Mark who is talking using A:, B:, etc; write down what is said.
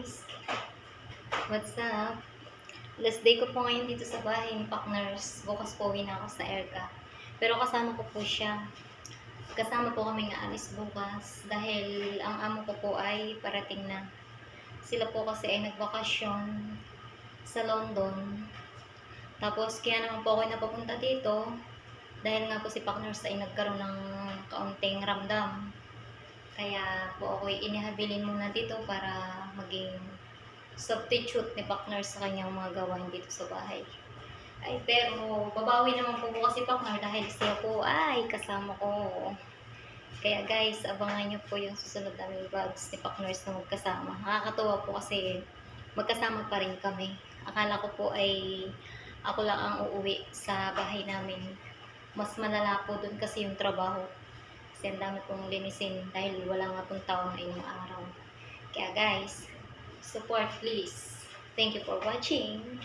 A: guys! What's up? Last day ko po ngayon dito sa bahay ni Partners. Bukas po uwi na ako sa Airca. Pero kasama ko po siya. Kasama po kami nga alis bukas dahil ang amo ko po ay parating na. Sila po kasi ay nagbakasyon sa London. Tapos kaya naman po ako napapunta dito dahil nga po si Partners ay nagkaroon ng kaunting ramdam. Kaya po ako inihabilin muna dito para maging substitute ni Partner sa kanyang mga gawain dito sa bahay. Ay, pero babawi naman po bukas si Partner dahil siya po ay kasama ko. Kaya guys, abangan nyo po yung susunod naming vlogs ni Partners na magkasama. Nakakatuwa po kasi magkasama pa rin kami. Akala ko po ay ako lang ang uuwi sa bahay namin. Mas malala po dun kasi yung trabaho. Kasi ang dami pong linisin dahil wala nga pong tao na ilang araw. Kaya guys, support please. Thank you for watching.